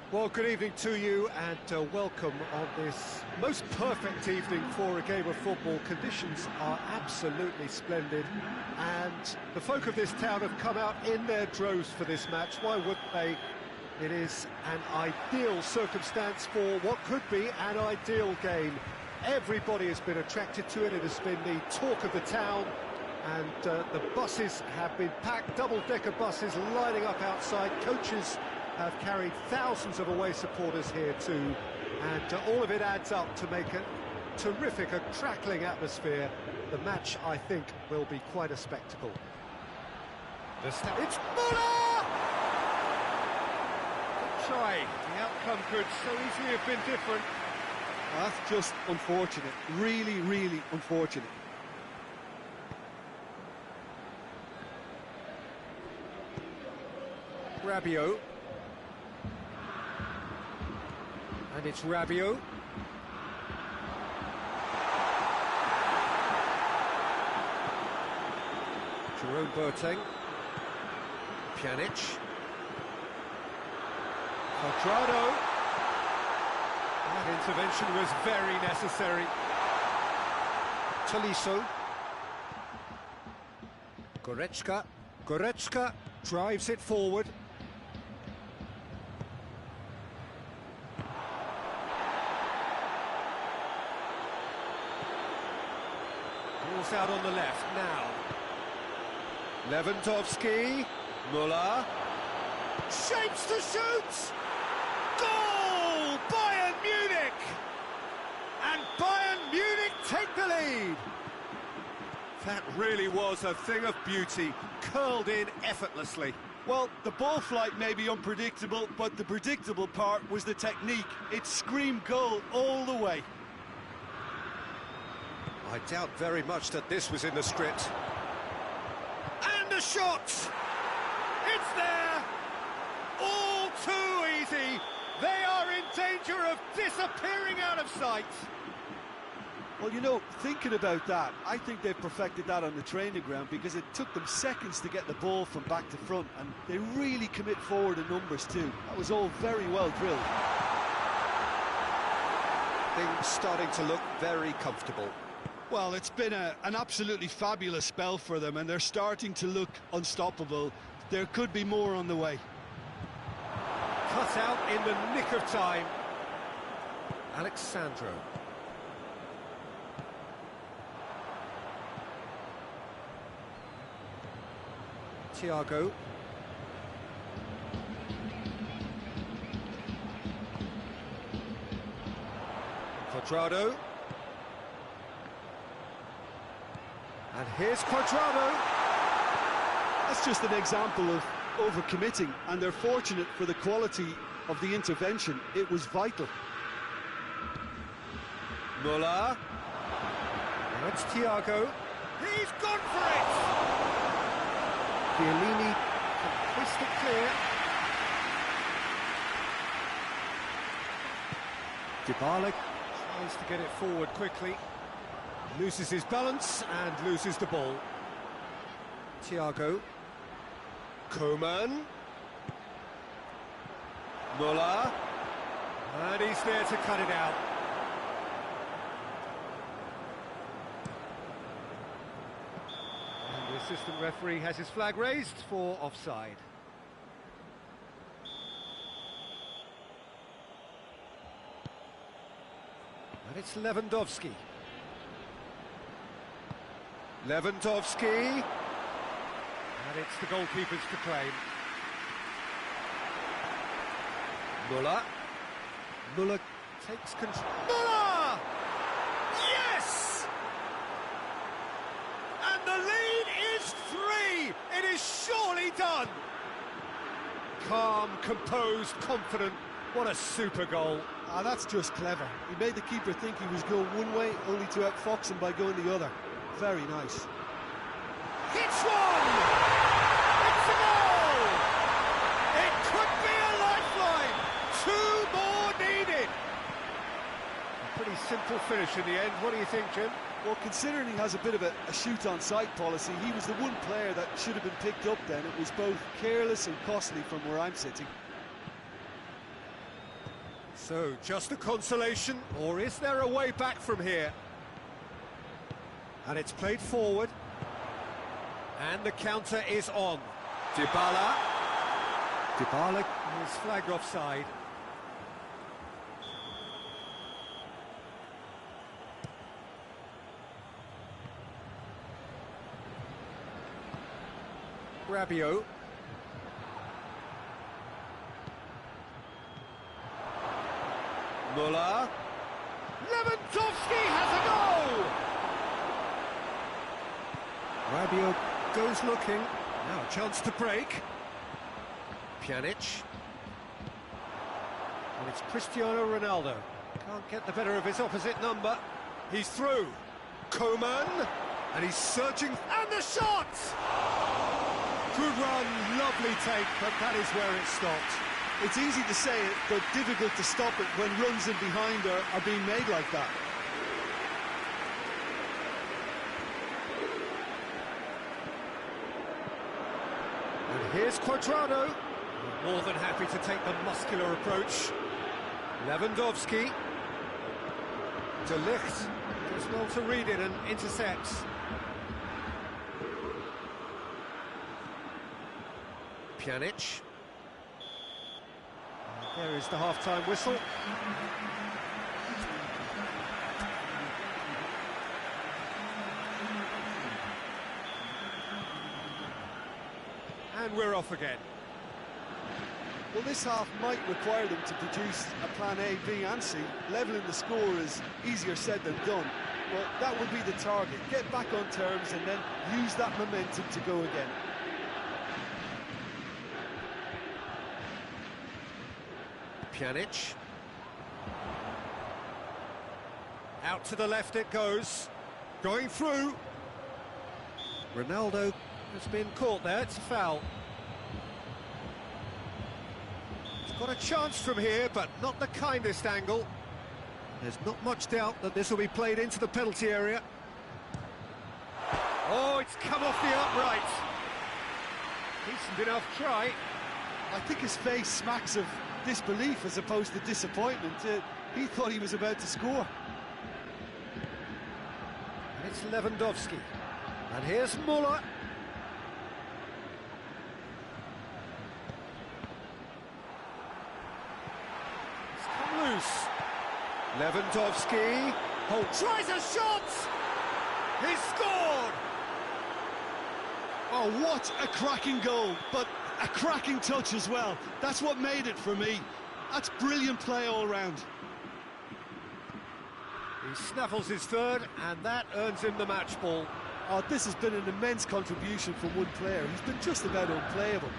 Well, good evening to you and welcome on this most perfect evening for a game of football. Conditions are absolutely splendid and the folk of this town have come out in their droves for this match. Why wouldn't they? It is an ideal circumstance for what could be an ideal game. Everybody has been attracted to it. It has been the talk of the town, and the buses have been packed, double-decker buses lining up outside. Coaches have carried thousands of away supporters here too, and all of it adds up to make a terrific, a crackling atmosphere. The match, I think, will be quite a spectacle. It's Muller! Good try. The outcome could so easily have been different. That's just unfortunate, really, really unfortunate. Rabiot. And it's Rabiot. Jerome Boateng. Pjanic. Cuadrado. That intervention was very necessary. Tolisso. Goretzka drives it forward. Ball's out on the left now. Lewandowski. Muller. Shapes to shoot! Goal! Bayern Munich! And Bayern Munich take the lead! That really was a thing of beauty, curled in effortlessly. Well, the ball flight may be unpredictable, but the predictable part was the technique. It screamed goal all the way. I doubt very much that this was in the script. And a shot! It's there! All too easy! They are in danger of disappearing out of sight! Well, you know, thinking about that, I think they've perfected that on the training ground because it took them seconds to get the ball from back to front, and they really commit forward in numbers too. That was all very well drilled. Things starting to look very comfortable. Well, it's been an absolutely fabulous spell for them, and they're starting to look unstoppable. There could be more on the way. Cut out in the nick of time. Alexandro. Thiago. Cuadrado. And here's Cuadrado. That's just an example of overcommitting, and they're fortunate for the quality of the intervention. It was vital. Muller. Now it's Thiago. He's gone for it! Chiellini can twist it clear. Dybala tries to get it forward quickly. Loses his balance and loses the ball. Thiago. Koeman. Muller. And he's there to cut it out. And the assistant referee has his flag raised for offside. And it's Lewandowski. Lewandowski. And it's the goalkeepers to claim. Muller. Muller takes control. Muller! Yes! And the lead is 3! It is surely done! Calm, composed, confident. What a super goal. Ah, that's just clever. He made the keeper think he was going one way, only to outfox him by going the other. Very nice. Hits one! It's a goal! It could be a lifeline! 2 more needed! A pretty simple finish in the end. What do you think, Jim? Well, considering he has a bit of a shoot-on-sight policy, he was the one player that should have been picked up then. It was both careless and costly from where I'm sitting. So, just a consolation, or is there a way back from here? And it's played forward. And the counter is on. Dybala. Dybala is flagged offside. Rabiot. Muller. Lewandowski has a goal! Rabiot goes looking. Now a chance to break. Pjanic. And it's Cristiano Ronaldo. Can't get the better of his opposite number. He's through. Coman. And he's searching. And the shot! Good run, lovely take, but that is where it stopped. It's easy to say it, but difficult to stop it when runs in behind are being made like that. And here's Cuadrado, more than happy to take the muscular approach. Lewandowski. De Ligt does well to read it and intercepts. Pjanic. There is the half-time whistle. And we're off again. Well, this half might require them to produce a plan A, B and C. Levelling the score is easier said than done. But that would be the target. Get back on terms and then use that momentum to go again. Pjanic. Out to the left it goes. Going through. Ronaldo has been caught there, it's a foul. He's got a chance from here, but not the kindest angle. There's not much doubt that this will be played into the penalty area. Oh, it's come off the upright. Decent enough try. I think his face smacks of disbelief as opposed to disappointment. He thought he was about to score. And it's Lewandowski. And here's Muller. It's come loose. Lewandowski. Oh, tries a shot! He's scored! Oh, what a cracking goal, but a cracking touch as well. That's what made it for me. That's brilliant play all round. He snaffles his third, and that earns him the match ball. Oh, this has been an immense contribution from one player. He's been just about unplayable.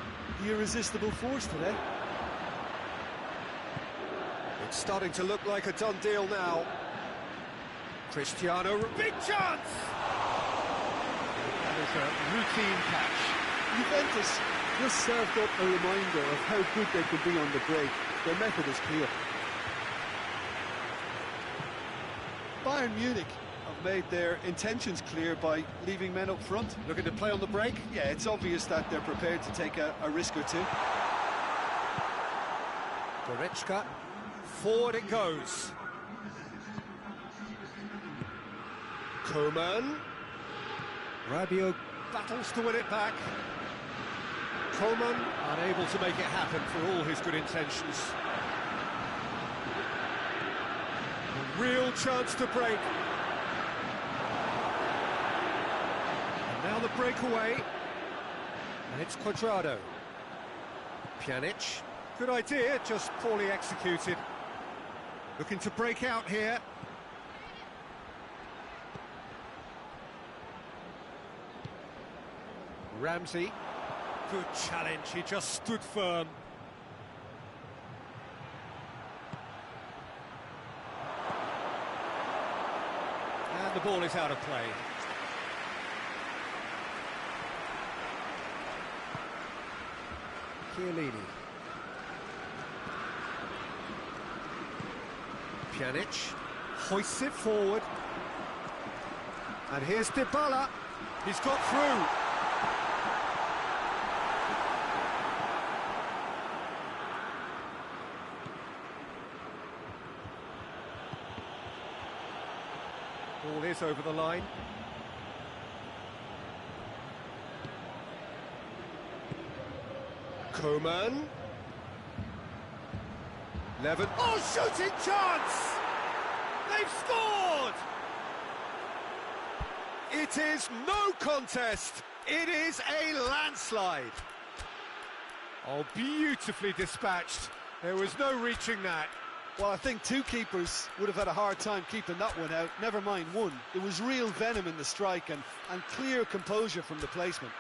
The irresistible force today. It's starting to look like a done deal now. Cristiano, big chance! That is a routine catch. Juventus just served up a reminder of how good they can be on the break. Their method is clear. Bayern Munich have made their intentions clear by leaving men up front. Looking to play on the break? Yeah, it's obvious that they're prepared to take a risk or two. Goretzka, forward it goes. Coman. Rabiot battles to win it back. Coman unable to make it happen for all his good intentions. A real chance to break. And now the breakaway. And it's Cuadrado. Pjanic. Good idea, just poorly executed. Looking to break out here. Ramsey. Good challenge, he just stood firm. And the ball is out of play. Chiellini. Pjanic hoists it forward. And here's Dybala. He's got through. Ball is over the line. Coman. Levin. Oh, shooting chance! They've scored! It is no contest. It is a landslide. Oh, beautifully dispatched. There was no reaching that. Well, I think two keepers would have had a hard time keeping that one out, never mind one. There was real venom in the strike and clear composure from the placement.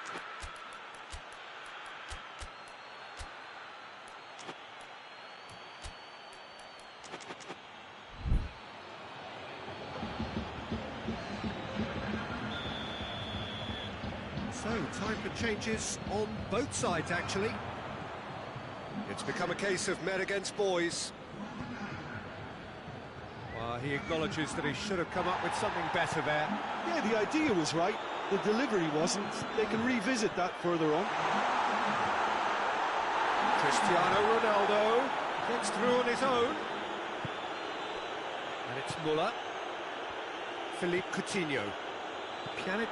So, time for changes on both sides, actually. It's become a case of men against boys. Well, he acknowledges that he should have come up with something better there. Yeah, the idea was right. The delivery wasn't. They can revisit that further on. Cristiano Ronaldo gets through on his own. And it's Muller. Philippe Coutinho. Pjanic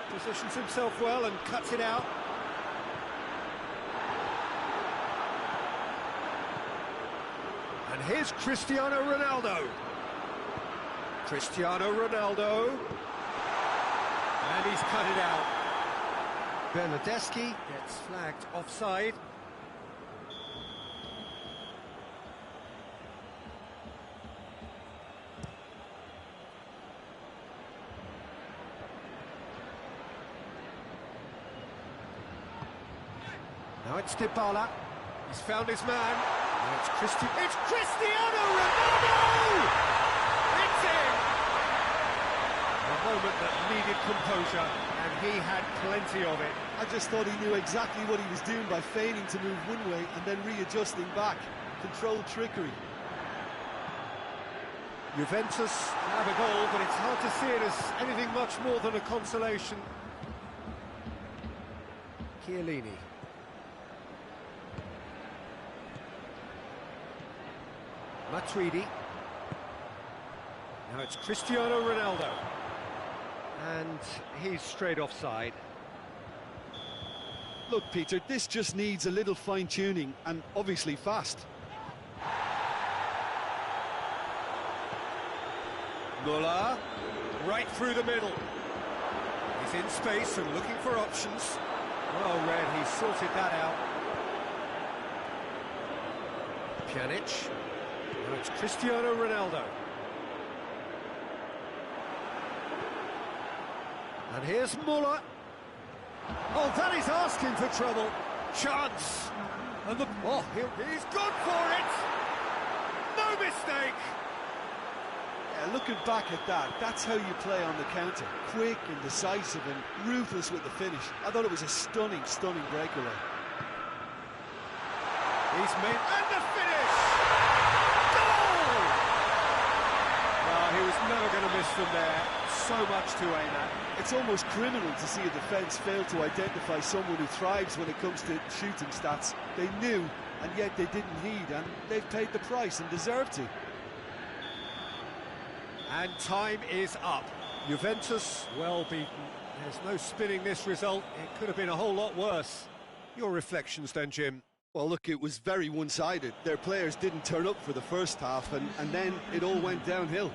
positions himself well and cuts it out. And here's Cristiano Ronaldo. Cristiano Ronaldo. And he's cut it out. Bernardeschi gets flagged offside. Now it's Dybala. He's found his man. Now it's Cristiano Ronaldo! It's in! A moment that needed composure, and he had plenty of it. I just thought he knew exactly what he was doing by feigning to move one way and then readjusting back. Controlled trickery. Juventus have a goal, but it's hard to see it as anything much more than a consolation. Chiellini. Matuidi. Now it's Cristiano Ronaldo. And he's straight offside. Look, Peter, this just needs a little fine-tuning and obviously fast. Muller, right through the middle. He's in space and looking for options. Well read, he sorted that out. Pjanic. Now it's Cristiano Ronaldo. And here's Muller. Oh, that is asking for trouble. Chance. And he's gone for it. No mistake. Yeah, looking back at that, that's how you play on the counter. Quick and decisive and ruthless with the finish. I thought it was a stunning, stunning breakaway. He's made... And the finish! Goal! Well, he was never going to miss them there. So much to aim at. It's almost criminal to see a defence fail to identify someone who thrives when it comes to shooting stats. They knew, and yet they didn't heed, and they've paid the price and deserve to. And time is up. Juventus, well beaten. There's no spinning this result. It could have been a whole lot worse. Your reflections then, Jim? Well, look, it was very one-sided. Their players didn't turn up for the first half, and then it all went downhill.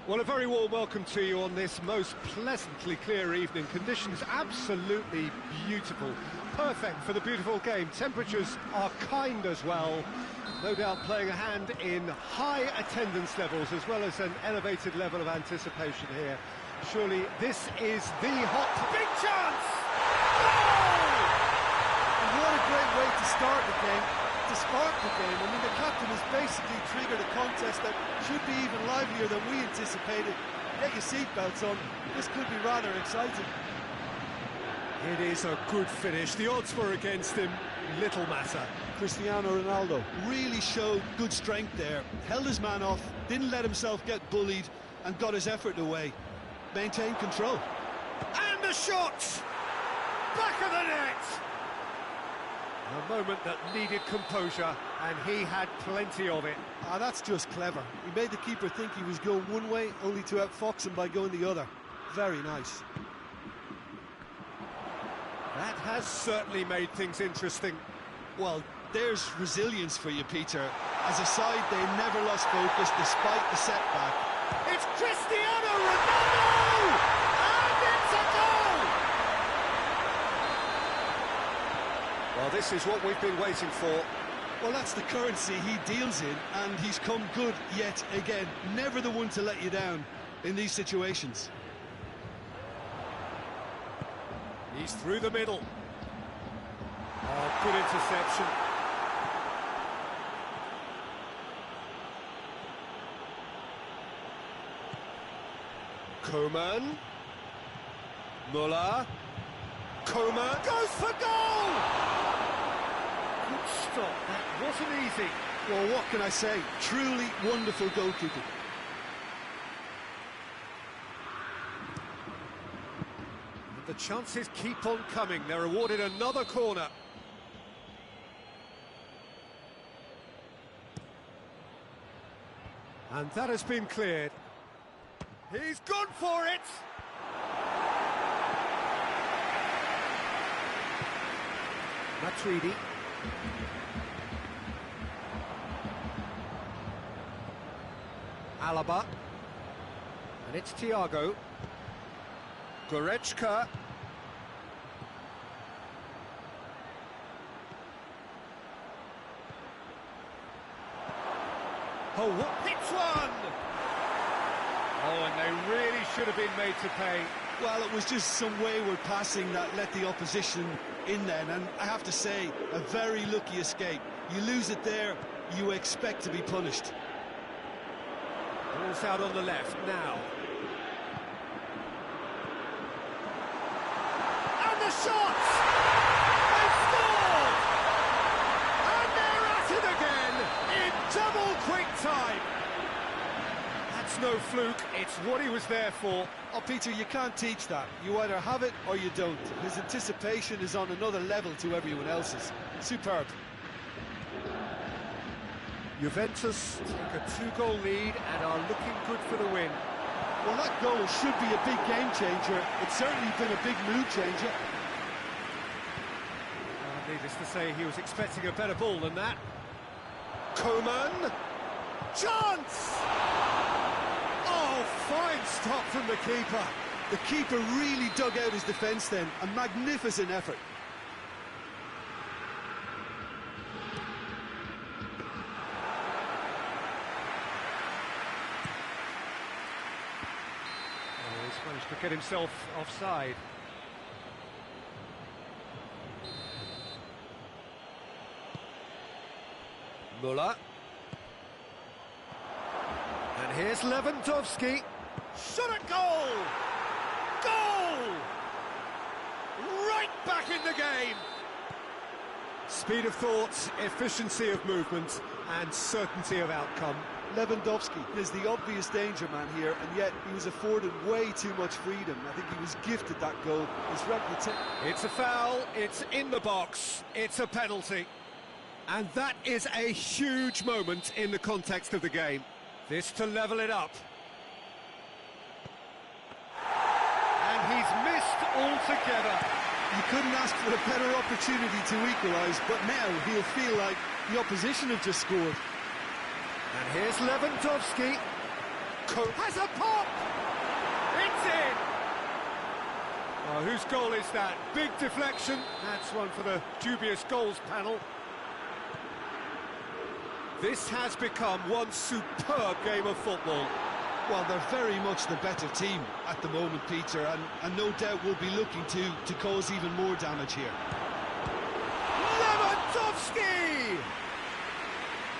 Well, a very warm welcome to you on this most pleasantly clear evening. Conditions absolutely beautiful. Perfect for the beautiful game. Temperatures are kind as well. No doubt playing a hand in high attendance levels as well as an elevated level of anticipation here. Surely this is the hot big chance! And what a great way to start the game, to spark the game. I mean, the captain has basically triggered a contest that should be even livelier than we anticipated. Get your seatbelts on, this could be rather exciting. It is a good finish. The odds were against him, little matter. Cristiano Ronaldo really showed good strength there, held his man off, didn't let himself get bullied, and got his effort away. Maintained control. And the shot! Back of the net! A moment that needed composure, and he had plenty of it. Ah, that's just clever. He made the keeper think he was going one way, only to outfox him by going the other. Very nice. That has certainly made things interesting. Well, there's resilience for you, Peter. As a side, they never lost focus despite the setback. It's Cristiano Ronaldo! And it's a goal! Well, this is what we've been waiting for. Well, that's the currency he deals in, and he's come good yet again. Never the one to let you down in these situations. He's through the middle. Oh, good interception. Coman. Muller. Coman goes for goal! Good stop, that wasn't easy. Well, what can I say? Truly wonderful goalkeeping. The chances keep on coming. They're awarded another corner. And that has been cleared. He's gone for it! Matuidi. Alaba. And it's Thiago. Goretzka. Oh, what hits one! Oh, and they really should have been made to pay. Well, it was just some wayward passing that let the opposition in then, and I have to say, a very lucky escape. You lose it there, you expect to be punished. Ball's out on the left now. And the shot! They've scored! And they're at it again in double quick time. That's no fluke, it's what he was there for. Oh, Peter, you can't teach that. You either have it or you don't. His anticipation is on another level to everyone else's. Superb. Juventus take a two-goal lead and are looking good for the win. Well, that goal should be a big game changer. It's certainly been a big mood changer. Needless to say, he was expecting a better ball than that. Coman! Chance! Oh, fine stop from the keeper. The keeper really dug out his defence then. A magnificent effort. Oh, he's managed to get himself offside. Muller. And here's Lewandowski. Shot at goal! Goal! Right back in the game! Speed of thought, efficiency of movement, and certainty of outcome. Lewandowski is the obvious danger man here, and yet he was afforded way too much freedom. I think he was gifted that goal. His reputation. It's a foul, it's in the box, it's a penalty. And that is a huge moment in the context of the game. This to level it up. And he's missed altogether. You couldn't ask for a better opportunity to equalise, but now he'll feel like the opposition have just scored. And here's Lewandowski. Has a pop! It's in! Oh, whose goal is that? Big deflection. That's one for the dubious goals panel. This has become one superb game of football. Well, they're very much the better team at the moment, Peter, and no doubt will be looking to cause even more damage here. Lewandowski!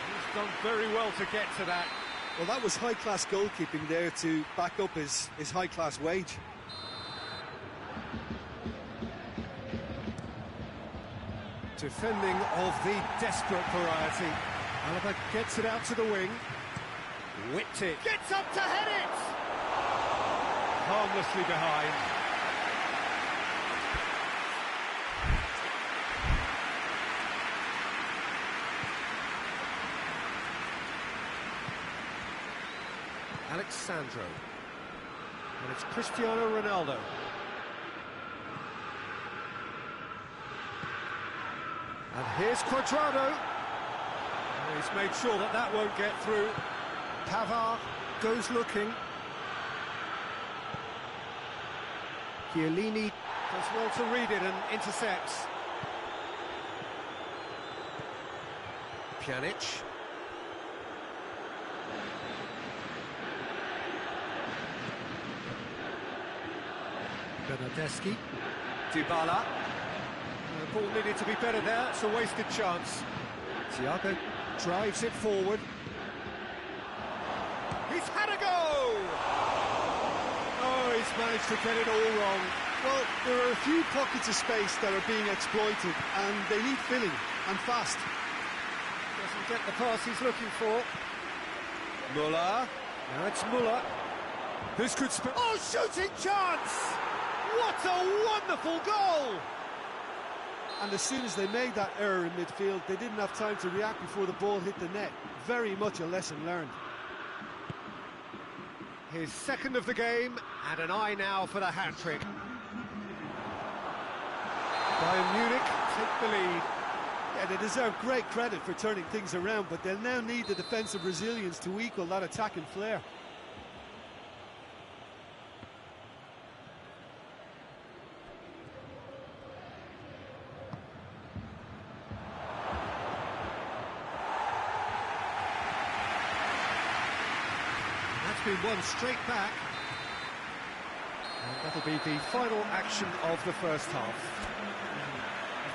He's done very well to get to that. Well, that was high-class goalkeeping there to back up his high-class wage. Defending of the desperate variety. Alaba gets it out to the wing. Whipped it. Gets up to head it! Harmlessly behind. Alexandro. And it's Cristiano Ronaldo. And here's Cuadrado. He's made sure that that won't get through. Pavard goes looking. Chiellini does well to read it and intercepts. Pjanic. Bernardeschi. Dybala. The ball needed to be better there, it's a wasted chance. Thiago drives it forward. He's had a go! Oh, he's managed to get it all wrong. Well, there are a few pockets of space that are being exploited, and they need filling, and fast. Doesn't get the pass he's looking for. Muller. Now it's Muller. This could spin. Oh, shooting chance! What a wonderful goal! And as soon as they made that error in midfield, they didn't have time to react before the ball hit the net. Very much a lesson learned. His second of the game, and an eye now for the hat-trick. Bayern Munich take the lead. Yeah, they deserve great credit for turning things around, but they'll now need the defensive resilience to equal that attacking flair. Been won straight back, and that'll be the final action of the first half.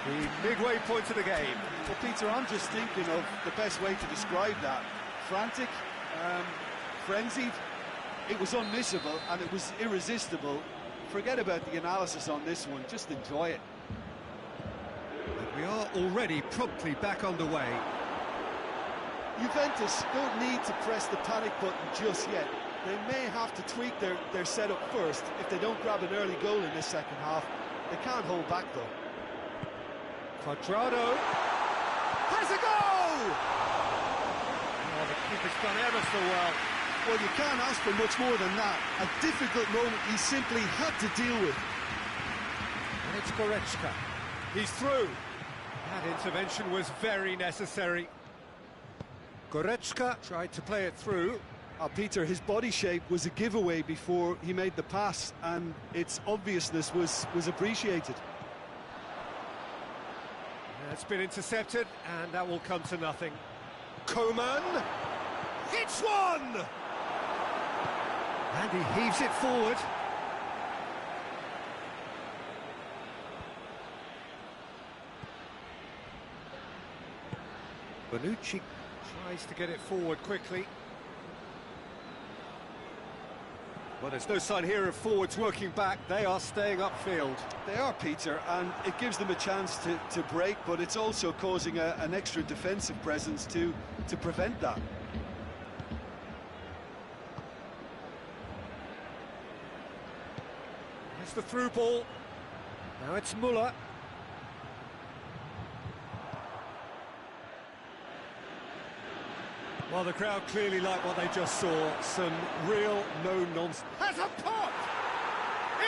The midway point of the game. Well, Peter, I'm just thinking of the best way to describe that. Frantic, frenzied. It was unmissable and it was irresistible. Forget about the analysis on this one, just enjoy it. And we are already promptly back underway. Juventus don't need to press the panic button just yet. They may have to tweak their setup first if they don't grab an early goal in this second half. They can't hold back though. Cuadrado has a goal! Oh, the keeper's done ever so well. Well, you can't ask for much more than that. A difficult moment he simply had to deal with. And it's Goretzka. He's through. That intervention was very necessary. Goretzka tried to play it through. Peter, his body shape was a giveaway before he made the pass, and its obviousness was appreciated. It's been intercepted, and that will come to nothing. Coman hits one! And he heaves it forward. Bonucci tries to get it forward quickly. Well, there's no sign here of forwards working back. They are staying upfield. They are, Peter, and it gives them a chance to break, but it's also causing an extra defensive presence to prevent that. It's the through ball. Now it's Muller. Well, the crowd clearly like what they just saw. Some real no-nonsense. Has a pot!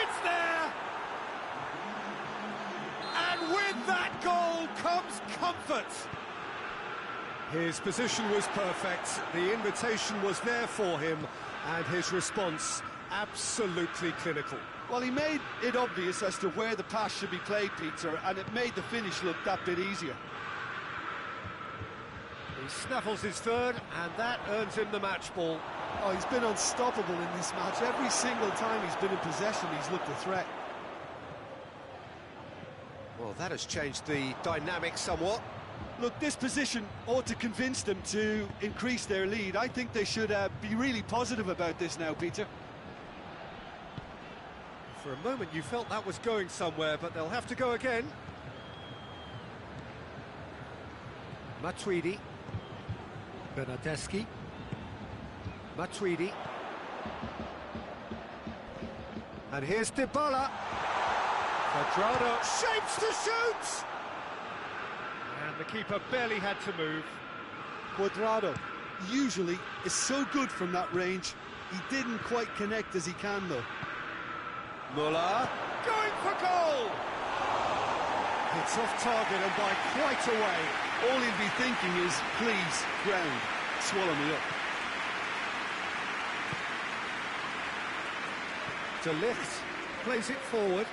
It's there! And with that goal comes comfort. His position was perfect. The invitation was there for him. And his response, absolutely clinical. Well, he made it obvious as to where the pass should be played, Peter, and it made the finish look that bit easier. He snaffles his third, and that earns him the match ball. Oh, he's been unstoppable in this match. Every single time he's been in possession, he's looked a threat. Well, that has changed the dynamic somewhat. Look, this position ought to convince them to increase their lead. I think they should be really positive about this now, Peter. For a moment you felt that was going somewhere, but they'll have to go again. Matuidi. Bernardeschi. Matuidi. And here's Dybala. Quadrado shapes to shoot! And the keeper barely had to move. Quadrado usually is so good from that range. He didn't quite connect as he can, though. Muller going for goal! It's off target and by quite a way. All he'll be thinking is, please, ground, swallow me up. De Ligt plays it forward.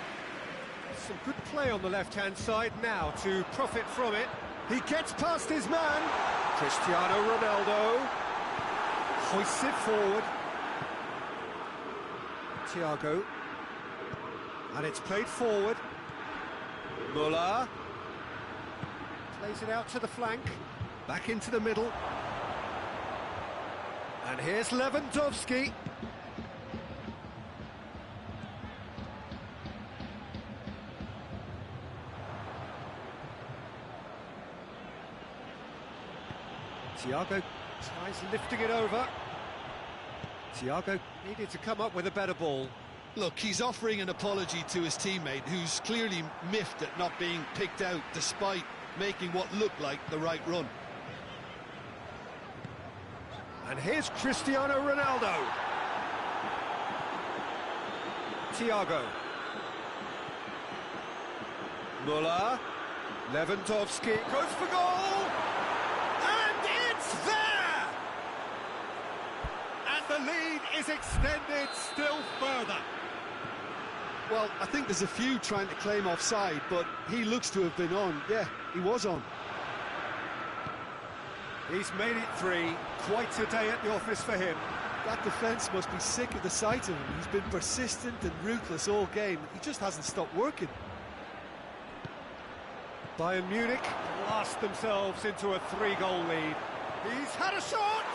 Some good play on the left-hand side now to profit from it. He gets past his man. Cristiano Ronaldo hoists it forward. Thiago. And it's played forward. Muller plays it out to the flank. Back into the middle. And here's Lewandowski. Thiago tries lifting it over. Thiago needed to come up with a better ball. Look, he's offering an apology to his teammate, who's clearly miffed at not being picked out despite making what looked like the right run. And here's Cristiano Ronaldo. Thiago. Muller. Lewandowski goes for goal. And it's there! And the lead is extended still further. Well, I think there's a few trying to claim offside, but he looks to have been on. Yeah, he was on. He's made it three. Quite a day at the office for him. That defence must be sick of the sight of him. He's been persistent and ruthless all game. He just hasn't stopped working. Bayern Munich blast themselves into a 3-goal lead. He's had a shot!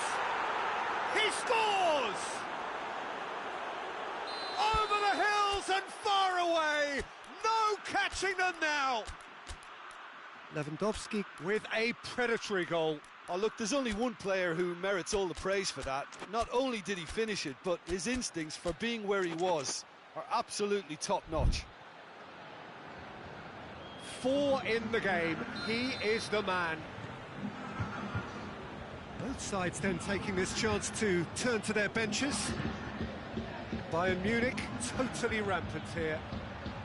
He scores! Over the hills and far away! No catching them now! Lewandowski with a predatory goal. Oh, look, there's only one player who merits all the praise for that. Not only did he finish it, but his instincts for being where he was are absolutely top-notch. 4 in the game. He is the man. Both sides then taking this chance to turn to their benches. Bayern Munich totally rampant here.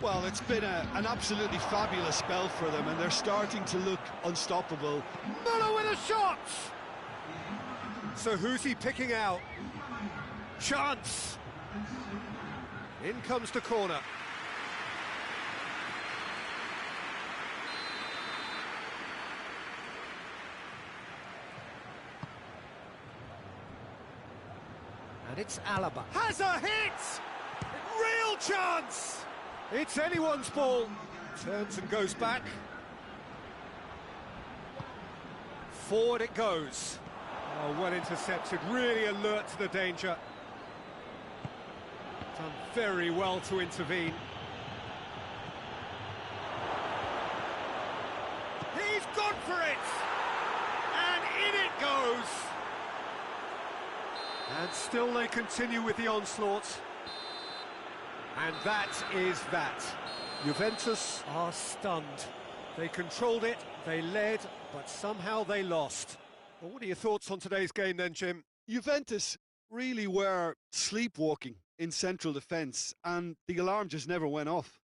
Well, it's been an absolutely fabulous spell for them, and they're starting to look unstoppable. Muller with a shot! So who's he picking out? Chance! In comes the corner. And it's Alaba. Has a hit! Real chance! It's anyone's ball. Turns and goes back. Forward it goes. Oh, well intercepted, really alert to the danger. Done very well to intervene. He's gone for it! And in it goes! And still they continue with the onslaught. And that is that. Juventus are stunned. They controlled it, they led, but somehow they lost. Well, what are your thoughts on today's game then, Jim? Juventus really were sleepwalking in central defence, and the alarm just never went off.